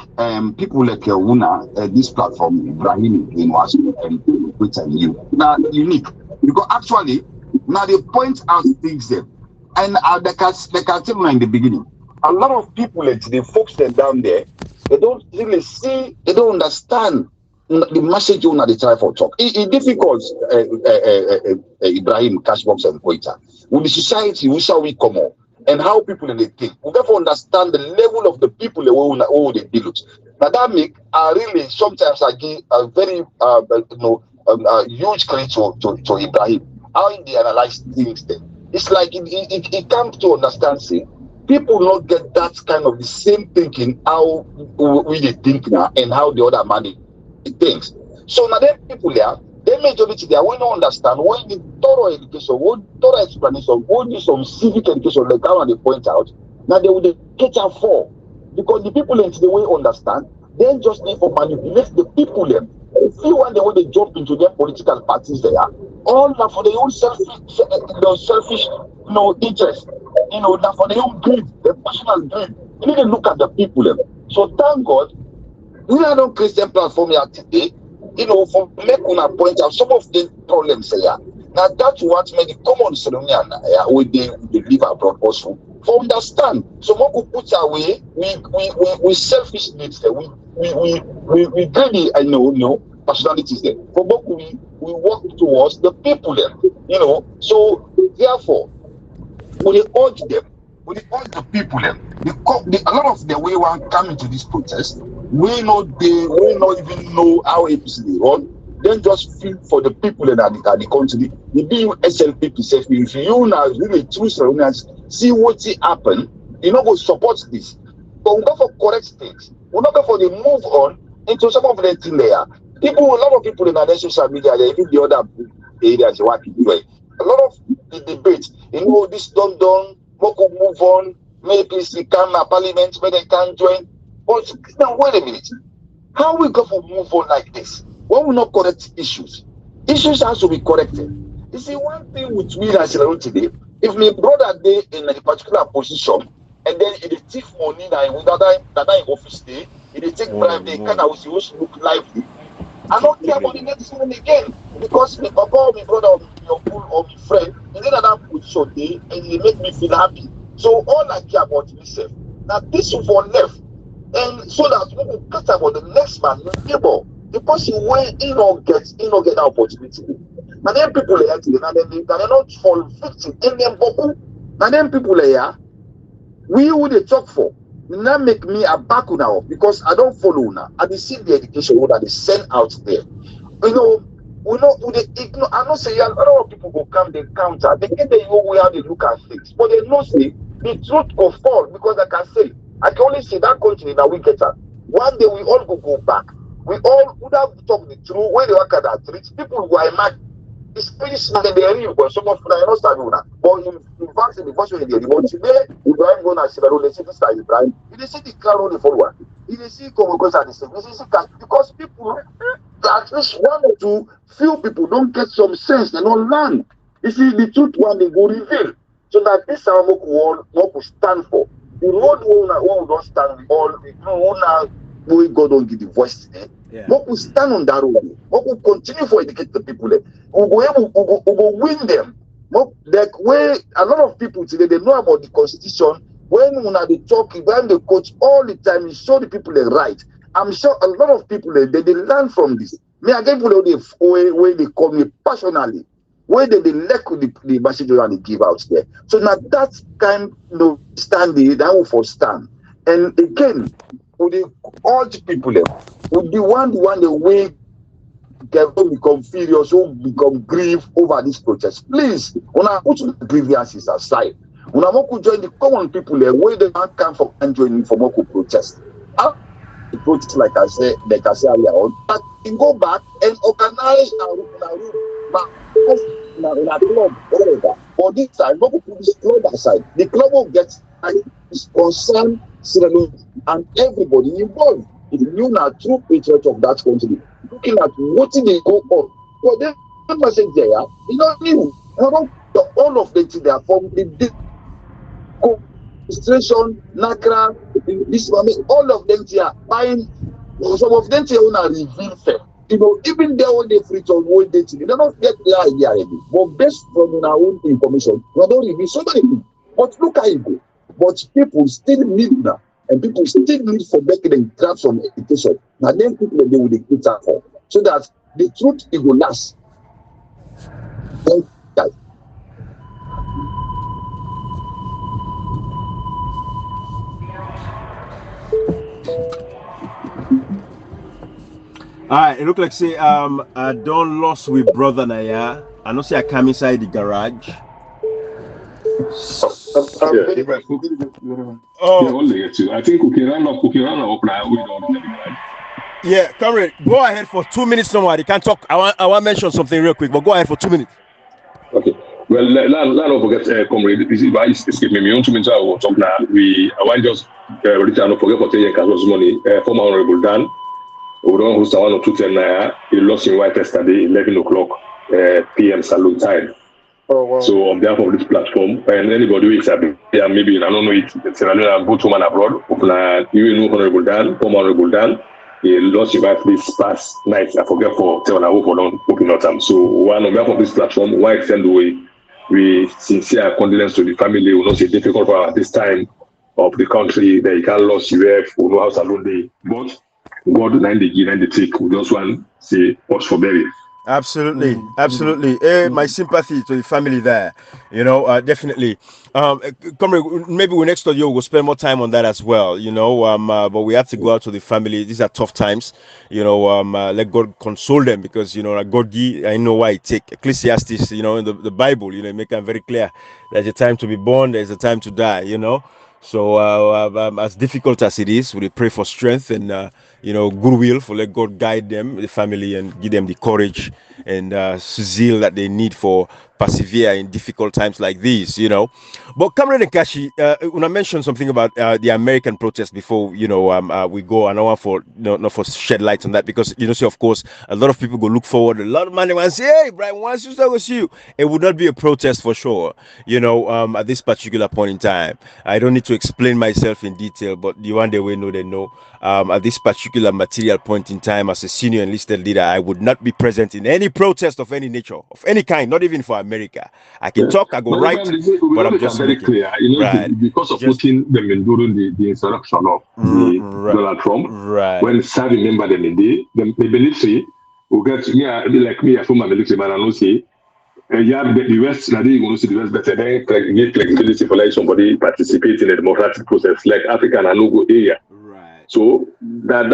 people like Una this platform Ibrahim in was and you now unique because actually now they point out things there and they can tell in the beginning a lot of people the folks that down there they don't really see, they don't understand the message you they try for talk. It's difficult, Ibrahim, Cashbox and Koita. With the society, we shall we come on and how people they think. We therefore understand the level of the people who they deal with. Now that make really sometimes I give a very huge credit to Ibrahim. How they analyze things then. It's like it comes to understand see people not get that kind of the same thinking how we they think now and how the other man things. So now them people there, they majority there, we don't understand when the thorough education, what thorough explanation, what do some civic education like how they point out, now they would cater for. Because the people in the way understand, they just need to manipulate the people them. If you want the way they jump into their political parties there, all now for their own selfish interest, now for their own greed, their personal greed. You need to look at the people them. So thank God we are on Christian platform here today, for make una point out some of the problems here. Now that's what made the common Solomon with the live abroad also for understand. So what we put away, we selfish needs there. We greedy personalities there. For what we work towards the people there. So therefore we urge them. We urge the people them. A lot of the way one come into this protest, we not even know how APC they run. Then just feel for the people in the country. The being SLP self, if you now really true Seronians see what happen, go support this. But we go for correct things. We not go for the move on into some of the things there. A lot of people in the social media, they even the other areas what people doing. A lot of the debate, this done, we could move on, maybe APC come to parliament where they can join. But now wait a minute. How we go for move on like this? When we not correct issues? Issues has to be corrected. You see, one thing with me as today, if my brother they in a particular position and then if they take money that in office day, if they take bribe, they kind of look lively. I don't care about the next one again. Because my papa or my brother or my uncle or my friend, and then that position day and they make me feel happy. So all I care about is myself. Now this for left. And so that we will get about the next man, the neighbor, the person where he not get that opportunity. And then people are here, and they not fall victim in them bubble. And then people are here, we who they talk for, now make me a back now because I don't follow now. I see the education that they send out there. We they ignore. I know say a lot of people go come, they counter, they get the way how they look at things, but they know say the truth go fall because I can say. I can only see that country that we get at. One day we all go back. We all would have talked the truth when they work at that treat. People who are mad. It's pretty smart and they're real, but some of them are not starting that. But in fact, in the first way they did, but today, Ibrahim going to say, they see this guy Ibrahim. They see the cloud on the follower. They see Congress at the same. They see because people, at least one or two, few people don't get some sense, they don't learn. You see, the truth one they go reveal. So that this is what we stand for. The road where we don't stand all the where God don't give the voice today. What we stand on that road, what we continue for educate the people there. We go win them. Like where a lot of people today they know about the constitution. When they talk, when they coach all the time, you show the people they right. I'm sure a lot of people they learn from this. Me I get people the way they call me personally. Where they lack the message that they give out there. So now that kind of standing, that will for stand. And again, with the urge people, with the one the way they will become furious, will become grieve over this protest. Please, when I put the grievances aside, when I want to join the common people there, where they can't come for and join for more protest. The protest, like I said earlier on, but go back and organize our back. just in a club, whatever. But this time, not put this club aside. The club will get is concerned Sierra Leone and everybody involved. If you are true patriot of that country, looking at what they go on. But then message there, you know, all of them they are from the administration, NACRA, this all of them they are buying. Some of them they are reveal fair. You know, even their own free to avoid dating, they don't get the idea already. But based on our own information, we don't reveal so many people. But look at it go. But people still need now, and people still need for making them grab some education. Now then people they will get for so that the truth it will last. All right, it look like say I don't lost with brother Naya. I know say I come inside the garage. I think we can run up now with all the garage. Yeah, comrade, go ahead for 2 minutes. Somebody can talk. I want to mention something real quick, but go ahead for 2 minutes. Okay. Well, let not forget, comrade. This is why escape me. On 2 minutes I will talk now. I want just reach out. Not forget for taking Carlos money. Former Honorable Dan. Udon who's the one of 210 he lost in White yesterday, 11 o'clock p.m. Salute time. Oh, wow. So on behalf of this platform, and anybody who is yeah, maybe I don't know it's a both woman abroad, you know Honorable Dan, former Honorable Dan, he lost his wife this past night. I forget for telling I hope for long open out time. So one on behalf of this platform, why extend away we sincere condolence to the family. We know it's difficult for at this time of the country that you can't lose your wife, we know how alone day. But God, 90 give, 90 take. We just want to say us for bury. Absolutely, absolutely. My sympathy to the family there. You know, definitely. Comrade, maybe we next audio we'll spend more time on that as well. You know, but we have to go out to the family. These are tough times. You know, let God console them because you know, God, I know why it take Ecclesiastes. You know, in the Bible, you know, make it very clear. There's a time to be born. There's a time to die. You know. So as difficult as it is, we pray for strength and you know, goodwill for let God guide them, the family, and give them the courage and zeal that they need for persevere in difficult times like these, you know. But Cameron and Kashi, when I mentioned something about the American protest before, you know, we go, and I want for not for shed light on that because you know, see, of course, a lot of people go look forward, a lot of money and say, hey, Brian, once you start with you, it would not be a protest for sure, you know, at this particular point in time. I don't need to explain myself in detail, but the one day we know they know. At this particular material point in time, as a senior enlisted leader, I would not be present in any protest of any nature, of any kind, not even for America. I can talk, I go right, but I'm just very clear. You know, right. Because of putting them in during the insurrection of Donald Trump, right. when I remember them in the military, who get me like me, a former military man, and I say, yeah, the West, now they going to see the West better than get flexibility for like somebody participate in a democratic process, like African and logo area. Right. So that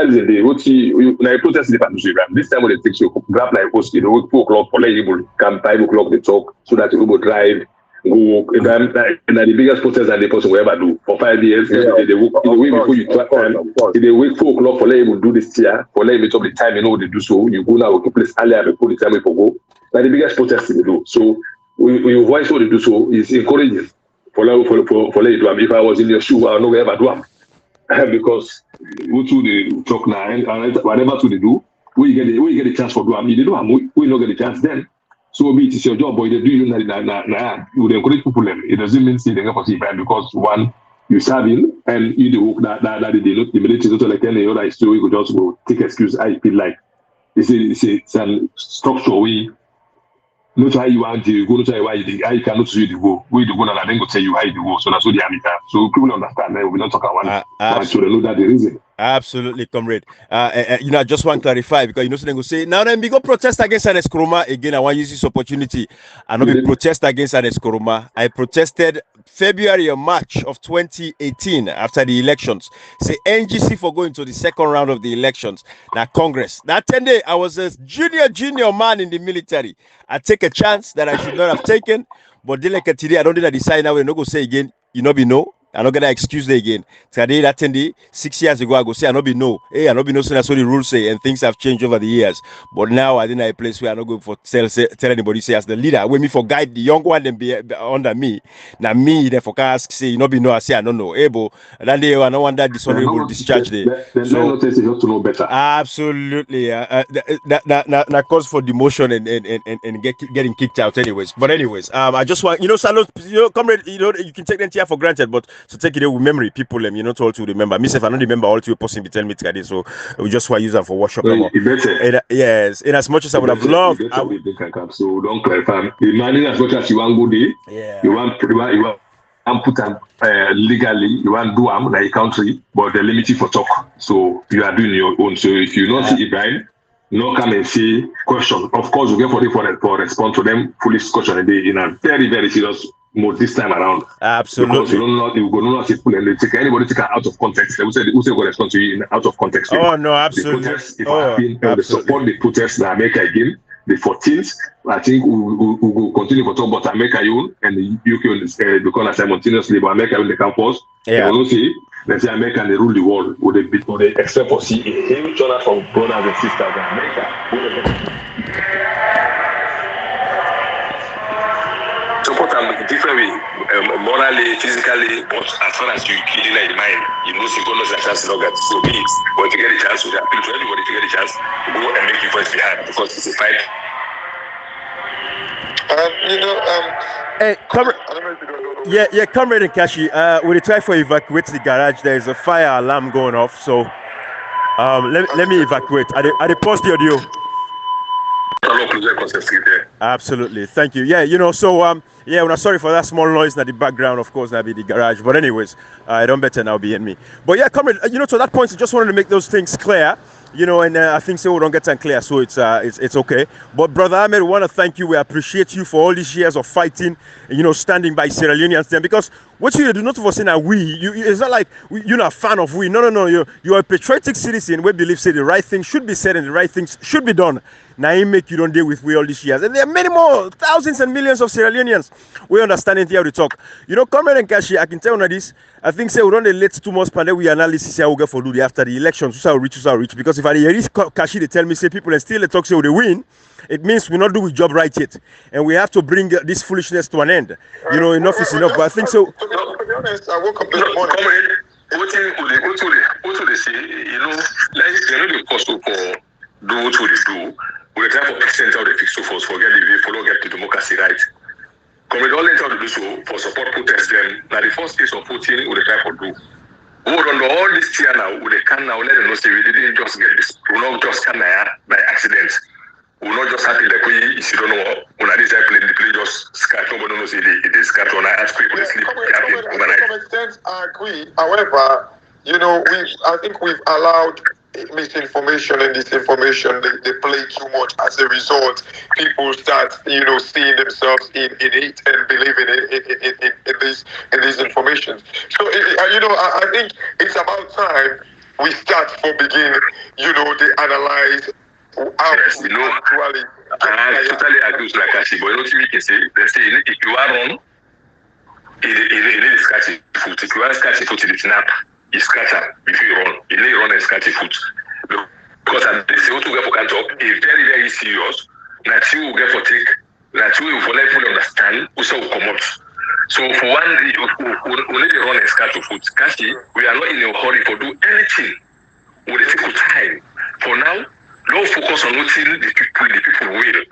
is the what you like protest the partnership. This time when they take you grab like post, you know, 4 o'clock for like you come 5 o'clock they talk so that you go drive, go walk. And the biggest protest that the person will ever do for 5 years. They work in the way before you track time. They wait 4 o'clock for like you do this year, for like you the time you know they do so. You go now to place earlier before the time we go. Like the biggest protest they do. So we voice what they do so is encouraging for like to do. If I was in your shoe, I would not ever do them. Because we to the talk now and whatever to they do, we get the chance for do them. If they do them, we not get the chance then. So it is your job, but they do you would encourage people. It doesn't mean say they get possible because one you serving and you do that they not the military not like any other story. You could just go take excuse. I feel like it's some structure we. Not how you want to go, not how you cannot see the go. We do go and then go tell you how you go. So that's what the habit. So people understand that we not talk about so they know that the reason. Absolutely, comrade. You know, I just want to clarify because you know, so they go say now then we go protest against an Eskroma again. I want to use this opportunity. I know we protest against an Eskroma. I protested February or March of 2018 after the elections. Say NGC for going to the second round of the elections. Now Congress. That 10 day I was a junior man in the military. I take a chance that I should not have taken, but then like today I don't think I decide now. We're not gonna say again. You know, we know. I'm not gonna excuse it again. Today that 6 years ago, I go say I not be no. Hey, I not be no, so that's what the rules say, and things have changed over the years. But now I think a place where I'm not going for tell anybody say as the leader, when me for guide the young one then be under me. Now me then for ask say you not be no, I say I don't know. Hey, but that day I don't want that dishonorable discharge there. So not say you have to know better. Absolutely, that calls for demotion and getting kicked out. Anyways, I just want Salute, comrade, you can take them here for granted, but to take it away with memory, people, to all to remember. Me, if I don't remember all to you person be tell me today, so we just want to use them for workshop. Yes, in as much as I would have loved, so don't clarify. Imagine as much as you want good day, you want and put them legally, you want do them like country, but they're limited for talk. So you are doing your own. So if you don't see Ibrahim, no come and say question. Of course, you get for respond to them foolish question in a very, very serious mode this time around. Absolutely. Because you go not say full and they take anybody take out of context. They will say go respond to you in out of context. Oh no, absolutely. The protest, if I been the support the protest that America again. The 14th, I think we will continue to talk about America and the UK because simultaneously, but America in the campus. Yeah. They will say, let's say America and they rule the world. Would they except for see a huge turnout from brothers and sisters in America? Support them different way, morally, physically, but as far as you clean in mind, you know, you don't know the chance to get so big. But to get a chance, we appeal to everybody to get a chance to go and make your voice be heard because it's a fight. Hey, comrade. Yeah, comrade and Kashi. We try for evacuate the garage. There is a fire alarm going off, so let me evacuate. Are they pause the audio? Absolutely, thank you. Yeah, so when I'm sorry for that small noise in the background, of course, that'll be the garage. But anyways, I don't better now be in me. But yeah, comrade, to that point, I just wanted to make those things clear. And I think so we don't get them clear, so it's okay. But Brother Ahmed, we want to thank you. We appreciate you for all these years of fighting, standing by Sierra Leoneans then. Because what you do not for saying that it's not like you're not a fan of we. No. You're a patriotic citizen. We believe say the right thing should be said and the right things should be done. Now you make you don't deal with we all these years. And there are many more, thousands and millions of Sierra Leoneans. We understand it here to talk. Comrade and Kashi, I can tell you this. I think say we don't let 2 months pandemic we analysis here we get for do after the elections. So reach. Because if I hear this Kashi, they tell me say people and still they talk say they win. It means we not do the job right yet, and we have to bring this foolishness to an end. Enough is enough. But I think so. To be honest, I woke up this morning. What they say, like the cost for do what they do. We try for percent of the fix for forget the follow get to democracy right. Come all enter to do so for support protest them. Now the first case of voting we try for do. Hold on all this year now, we can now let them know say we didn't just get this, we not just come by accident. We not just happy like we if you don't know when I decide play the play just scratch nobody knows it is scratch on I ask people to sleep overnight. To some extent I agree. However, I think we've allowed misinformation and disinformation they play too much. As a result, people start seeing themselves in it and believing in these information. So I think it's about time we start for begin they analyze how actually. I totally agree with Lakashi, but you can say they say if you are wrong, it is scratchy foot. If you are scratchy foot, it's snap. You scratch up if you run. You lay run and scratch your foot. Because this what we get for can talk is very, very serious. That you will get for take, that you will fully understand, also will come out. So for one day, we need to run and scratch your foot. Kashi, we are not in a hurry to do anything. We take time. For now, don't focus on what the people will.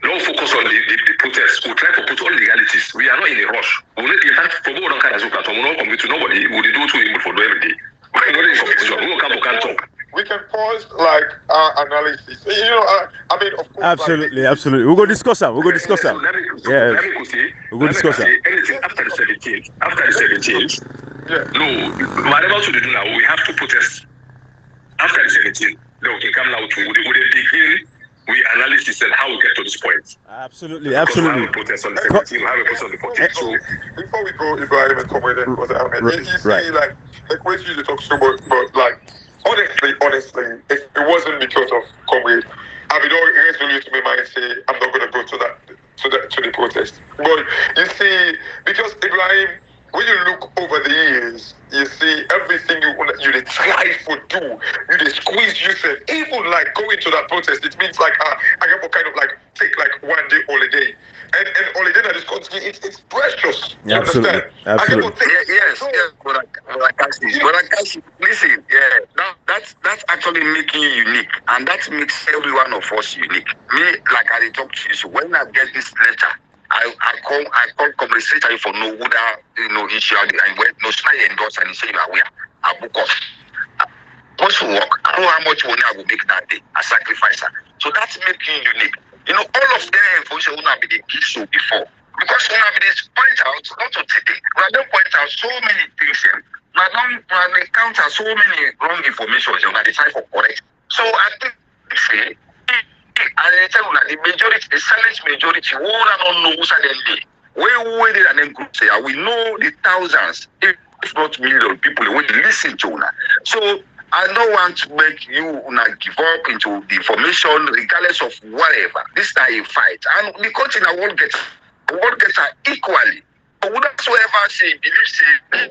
Don't focus on the protests. We'll try to put all legalities. We are not in a rush. We need to for go on Karazuka. We will not compete to nobody. We will do to him for do every day. We are not in competition. We will come to talk. We can pause our analysis. Of course. Absolutely. We'll go discuss that. We'll go discuss that. Yeah. We'll go discuss that. Anything after the 17th. Yeah. No, whatever to do now, we have to protest. After the 17th, then we can come now to begin. We analysis and how we get to this point. Absolutely. We have a protest on the 17th. We have a protest on the 14th. So before we go, Ibrahim and come with it, you see, like what you talk so much, but honestly, if it wasn't because of Comrade, I would always resolute to my mind say I'm not going to go to the protest. But you see, because Ibrahim when you look over the years, you see everything you dey try for do, you dey squeeze yourself. Even like going to that protest, it means like I get what kind of like take like 1 day holiday, and holiday that is country, it's precious. You Absolutely. understand? Absolutely. Yes, Brother Kashi, listen, that's actually making you unique, and that makes every one of us unique. Me, like I talk to you, so when I get this letter, I call conversate you for no would issue and when no smile endorse and say you are aware. I book off. Most work, I know how much money I will make that day. I sacrifice her. So that's making you unique. All of them information will not be the give so before. Because when I be point out, not to today, when I don't point out so many things, when I encounter so many wrong information, when I decide for correct. So I think say, and I tell you that the majority, the silent majority, who don't know who's at the end. Where did and then group say, we know the thousands, if not millions people who listen to una. So I don't want to make you give up into the information regardless of whatever. This is a fight. And the country in the world gets her equally. But whatsoever say, believe say,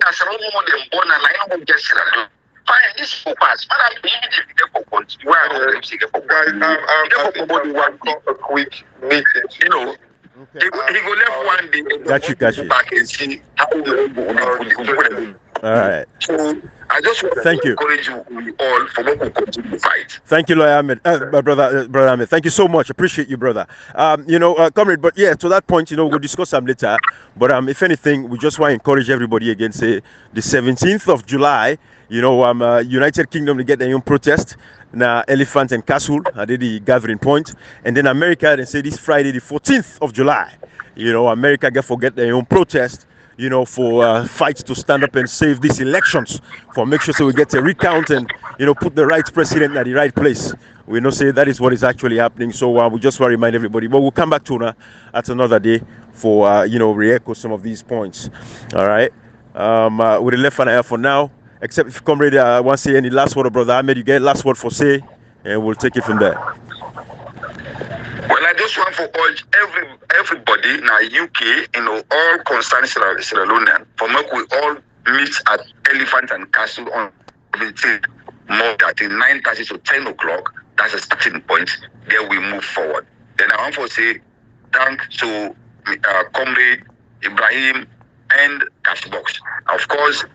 as a woman them born and I don't get it. Fine, this focus. Madam, even if you get for country, where I don't say get for country. I think a quick meeting. Okay. He go left one day. Got you. Back and see how we all right. So I just want to encourage you all for what we continue to fight. Thank you, Lawyer Ahmed, brother Ahmed. Thank you so much. Appreciate you, brother. Comrade. But yeah, to that point, we'll discuss some later. But if anything, we just want to encourage everybody again. Say the 17th of July. United Kingdom to get their own protest. Now, Elephant and Castle are the gathering point, and then America they say this Friday, the 14th of July. America get their own protest. For fights to stand up and save these elections, for make sure so we get a recount and put the right president at the right place. We know say that is what is actually happening. So we just want to remind everybody. But we'll come back to at another day for re-echo some of these points. All right. With the left hand for now. Except if comrade wants to say any last word, brother Ahmed, you get last word for say, and we'll take it from there. Well, I just want to urge everybody in the UK, all concerned Sierra Leonean, for me we all meet at Elephant and Castle on 17th more at 9:30 to 10 o'clock. That's a starting point. Then we move forward. Then I want to say thanks to Comrade Ibrahim and Cashbox. Of course,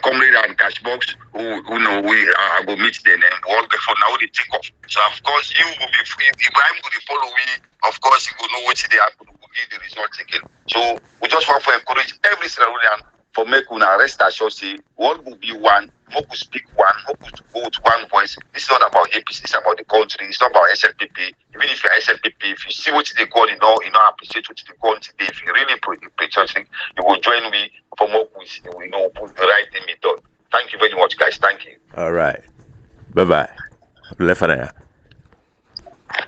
Comrade and Cashbox, who know I go meet them and work for now they take off. So of course you will be free. Ibrahim will follow me. Of course you will know what they happen. Will give the result again. So we just want to encourage every Sierra Leonean for make una rest assured say world will be one, more will speak one, more will go with one voice. This is not about APC, it's about the country, it's not about SLPP. Even if you're SLPP, if you see what they call, appreciate what they call today, if you really patriotic, you will join me for more put the right thing be done. Thank you very much, guys. Thank you. All right. Bye-bye. Left